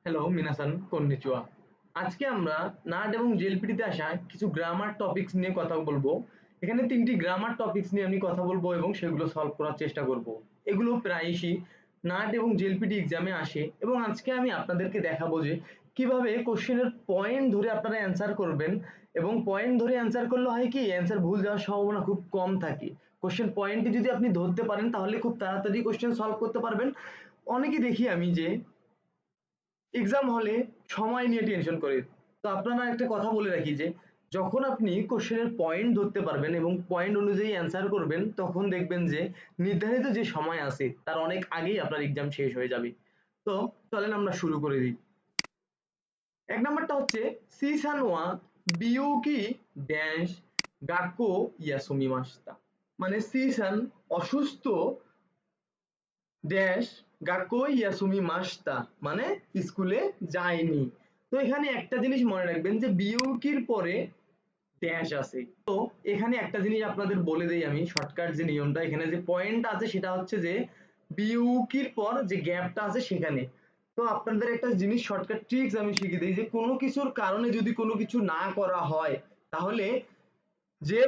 Hello মিনাসান konnichiwa. আজকে আমরা nut এবং জেএলপিটিতে আসা কিছু গ্রামার টপিকস নিয়ে কথা বলবো। এখানে ৩টি গ্রামার টপিকস নিয়ে আমি কথা বলবো এবং সেগুলো সলভ করার চেষ্টা করব। এগুলো প্রায়শই নাট এবং জেএলপিটি এক্সামে আসে এবং আজকে আমি আপনাদেরকে দেখাবো যে কিভাবে কোশ্চেনের পয়েন্ট ধরে আপনারা অ্যান্সার করবেন এবং পয়েন্ট ধরে অ্যান্সার করলে হয় কি অ্যান্সার ভুল যাওয়ার সম্ভাবনা খুব কম থাকে। কোশ্চেন পয়েন্টটি যদি আপনি ধরতে পারেন তাহলে খুব তাড়াতাড়ি কোশ্চেন সলভ করতে পারবেন। অনেকে দেখি আমি যে এক্সাম হলে সময় নিয়ে টেনশন করে। তো আপনারা একটা কথা বলে রাখি যে যখন আপনি কোশ্চেনের পয়েন্ট ধরতে পারবেন এবং পয়েন্ট অনুযায়ী অ্যান্সার করবেন তখন দেখবেন যে নির্ধারিত যে সময় আছে তার অনেক আগেই আপনার এক্সাম শেষ হয়ে যাবে। তো চলেন আমরা শুরু করে দিই। এক নাম্বারটা হচ্ছে সিসানওয়া বিউকি ড্যাশ গাক্কো ইয়াসুমিমাস্তা, মানে সিসান অসুস্থ ড্যাশ গাক্কো ইয়াসুমি মাস্তা, মানে স্কুলে যায়নি। তো এখানে একটা জিনিস মনে রাখবেন যে বিউকির পরে ড্যাশ আছে। তো এখানে একটা জিনিস আপনাদের বলে দেই আমি, শর্টকাট যে নিয়মটা এখানে যে পয়েন্ট আছে সেটা হচ্ছে যে বিউকির পর যে গ্যাপটা আছে সেখানে। তো আপনাদের একটা জিনিস শর্টকাট ট্রিক্স আমি শিখিয়ে দিই যে কোনো কিছুর কারণে যদি কোনো কিছু না করা হয় তাহলে যে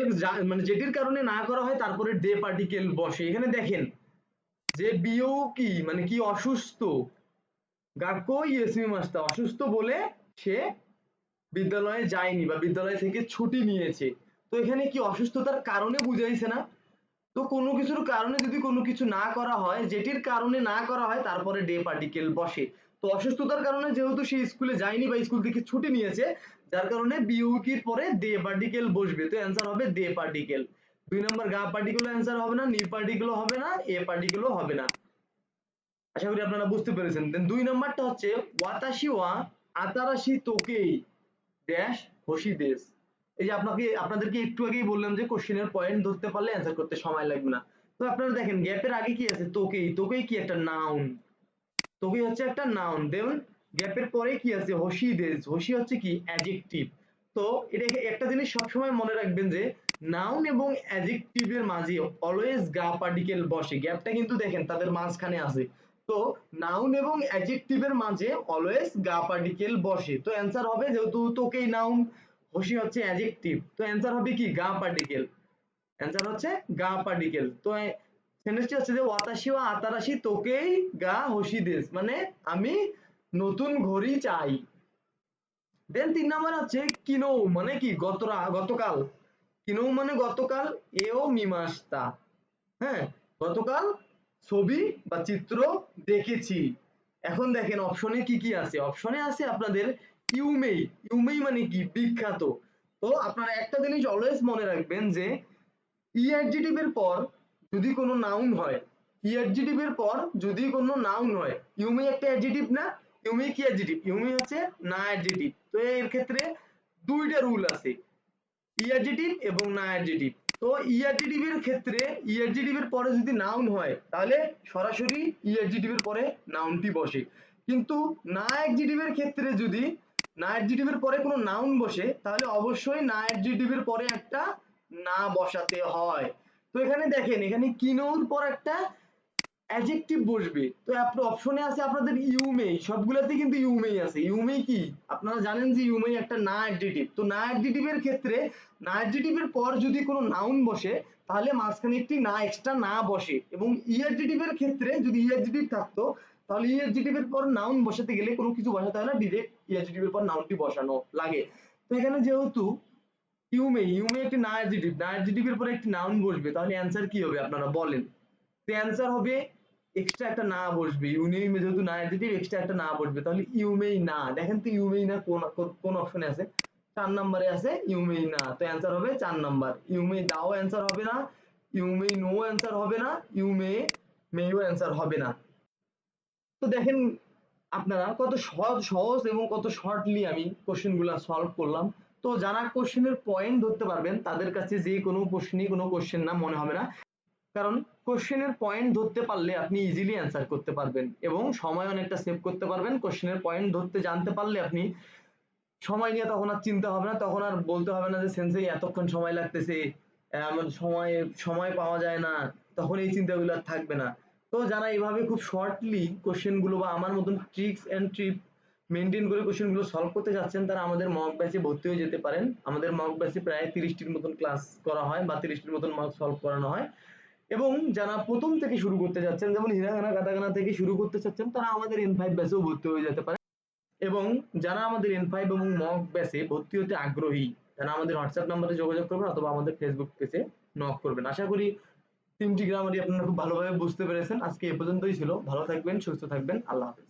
মানে যেটির কারণে না করা হয় তারপরে ডে পার্টিকেল বসে। এখানে দেখেন যে বিউকি মানে কি অসুস্থ, গাক্কো ইয়েসুমি মাস্তা অসুস্থ বলে সে বিদ্যালয়ে যায়নি বা বিদ্যালয় থেকে ছুটি নিয়েছে। তো এখানে কি অসুস্থতার কারণে বুঝাইছে না? তো কোনো কিছুর কারণে যদি কোনো কিছু না করা হয়, যেটির কারণে না করা হয় তারপরে ডে পার্টিকেল বসে। তো অসুস্থতার কারণে যেহেতু সে স্কুলে যায়নি বা স্কুল থেকে ছুটি নিয়েছে, যার কারণে বিউকির পরে ডে পার্টিকেল বসবে। তো অ্যান্সার হবে ডে পার্টিকেল। ২ নম্বর গা পার্টিকেল অ্যান্সার হবে না, নি পার্টিকেলও হবে না, এ পার্টিকেলও হবে না। আশা করি আপনারা বুঝতে পেরেছেন। দেন ২ নাম্বারটা হচ্ছে ওয়াতাশি ওয়া আতারাশি তোকেই ড্যাশ হোশি দেশ। এই যে আপনাদেরকে একটু আগেই বললাম যে কোশ্চেনের পয়েন্ট ধরতে পারলে অ্যান্সার করতে সময় লাগবে না। তো আপনারা দেখেন গ্যাপের আগে কি আছে, তোকেই। তোকেই কি একটা নাউন, তোকেই হচ্ছে একটা নাউন। দেন গ্যাপের পরে কি আছে, হোশি দেশ। হোশি হচ্ছে কি অ্যাডজেক্টিভ। তো এটা একটা জিনিস সবসময় মনে রাখবেন যে নাউন এবং অ্যাডজেক্টিভের মাঝে অলওয়েজ গা পার্টিকেল বসে। গ্যাপটা কিন্তু দেখেন তাদের মাঝখানে আছে। তো নাউন এবং অ্যাডজেক্টিভের মাঝে অলওয়েজ গা পার্টিকেল বসে। তো অ্যান্সার হবে, যেহেতু তোকেই নাউন, হোশি হচ্ছে অ্যাডজেক্টিভ, তো অ্যান্সার হবে কি গা পার্টিকেল। অ্যান্সার হচ্ছে গা পার্টিকেল। তো সেন্টেন্সটি হচ্ছে যে ওয়াতাশি ওয়া আতারাশি তোকেই গা হোশি দেশ, মানে আমি নতুন ঘড়ি চাই। দেন ৩ নাম্বার হচ্ছে কিনো, মানে কি গতকাল। কিনো মানে গতকাল, এও মিমাস্তা, হ্যাঁ গতকাল ছবি বা চিত্র দেখেছি। এখন দেখেন অপশনে কি কি আছে। অপশনে আছে আপনাদের ইউমেই। ইউমেই মানে কি বিখ্যাত। তো আপনারা একটা জিনিস অলওয়েজ মনে রাখবেন যে ইআরজিটিভ এর পর যদি কোনো নাউন হয়, ইআরজিটিভ এর পর যদি কোনো নাউন হয়, ইউমি একটা অ্যাডজেটিভ না? ইউমি কি অ্যাডজেটিভ? ইউমি হচ্ছে না অ্যাডজেটিভ। তো এর ক্ষেত্রে দুইটা রুল আছে, ইআরজেটিভ এবং না অ্যাডজেটিভ। তো ইআরজেটিভ এর ক্ষেত্রে ইআরজেটিভ এর পরে যদি নাউন হয় তাহলে সরাসরি ইআরজেটিভ এর পরে নাউনটি বসে। কিন্তু না অ্যাডজেটিভ এর ক্ষেত্রে যদি না অ্যাডজেটিভ এর পরে কোনো নাউন বসে তাহলে অবশ্যই না অ্যাডজেটিভ এর পরে একটা না বসাতে হয়। তো এখানে দেখেন এখানে কিনোর পর একটা অ্যাডজেক্টিভ বসবে। তো অপশনে আছে আপনাদের ইউমেই, সবগুলাতেই কিন্তু ইউমেই আছে। ইউমেই কি আপনারা জানেন যে ইউমেই একটা না অ্যাডজেটিভ। তো না অ্যাডজেটিভ এর ক্ষেত্রে না অ্যাডজেটিভ এর পর যদি কোনো নাউন বসে তাহলে মাঝখানে একটি না এক্সট্রা না বসে, এবং ই অ্যাডজেটিভ এর ক্ষেত্রে যদি ই অ্যাডজেটিভ থাকতো তাহলে ই অ্যাডজেটিভ এর পর নাউন বসাতে গেলে কোনো কিছু বসাতে হয় না, ডিরেক্ট ই অ্যাডজেটিভ এর পর নাউনটি বসানো লাগে। তো এখানে যেহেতু ইউমেই, ইউমেই একটি না অ্যাডজেটিভ, না অ্যাডজেটিভ এর পরে একটি নাউন বসবে তাহলে অ্যান্সার কি হবে আপনারা বলেন? তো অ্যান্সার হবে এক্সট্রা একটা না বসবে। ইউনেই যেহেতু না অ্যাডজেক্টিভ, এক্সট্রা একটা না বসবে, তাহলে ইউমেই না। দেখেন তো ইউমেই না কোন কোন অপশনে আছে? ৪ নম্বরে আছে ইউমেই না। তো অ্যান্সার হবে ৪ নাম্বার। ইউমেই দাও অ্যান্সার হবে না, ইউমেই নো অ্যান্সার হবে না, মেইও অ্যান্সার হবে না। তো দেখেন আপনারা কত সহজ সহজ এবং কত শর্টলি আমি কোশ্চেন গুলা সলভ করলাম। তো যারা কোশ্চেনের পয়েন্ট ধরতে পারবেন তাদের কাছে যে কোনো কোশ্চেনই কোনো কোশ্চেন না মনে হবে না, কারণ কোশ্চেনের পয়েন্ট ধরতে পারলে আপনি ইজিলি অ্যান্সার করতে পারবেন এবং সময় অনেকটা সেভ করতে পারবেন। কোশ্চেনের পয়েন্ট ধরতে জানতে পারলে আপনি সময় নিয়ে তখন আর চিন্তা হবে না, তখন আর বলতে হবে না যে সেন্সেই এতক্ষণ সময় লাগতেছে, আমার সময় সময় পাওয়া যায় না, তখন এই চিন্তাগুলো আর থাকবে না। তো যারা এইভাবে খুব শর্টলি কোশ্চেন গুলো বা আমার মতন ট্রিক্স এন্ড ট্রিপ মেনটেন করে কোশ্চেনগুলো সলভ করতে যাচ্ছেন তারা আমাদের মক ব্যাচে ভর্তি হয়ে যেতে পারেন। আমাদের মক ব্যাচে প্রায় 30টির মতন ক্লাস করা হয় বা 30টির মতন মক সলভ করানো হয়। এবং যারা প্রথম থেকে শুরু করতে যাচ্ছেন, যেমন হিরাগানা কাটাগানা থেকে শুরু করতে চাচ্ছেন, তারা আমাদের N5 ব্যাচেও ভর্তি হয়ে যেতে পারে। এবং যারা আমাদের N5 এবং মক ব্যাচে ভর্তি হতে আগ্রহী, তারা আমাদের হোয়াটসঅ্যাপ নাম্বারে যোগাযোগ করবেন অথবা আমাদের ফেসবুক পেজে নক করবেন। আশা করি 3টি গ্রামারই আপনারা খুব ভালোভাবে বুঝতে পেরেছেন। আজকে এ পর্যন্তই ছিল। ভালো থাকবেন, সুস্থ থাকবেন। আল্লাহ হাফেজ।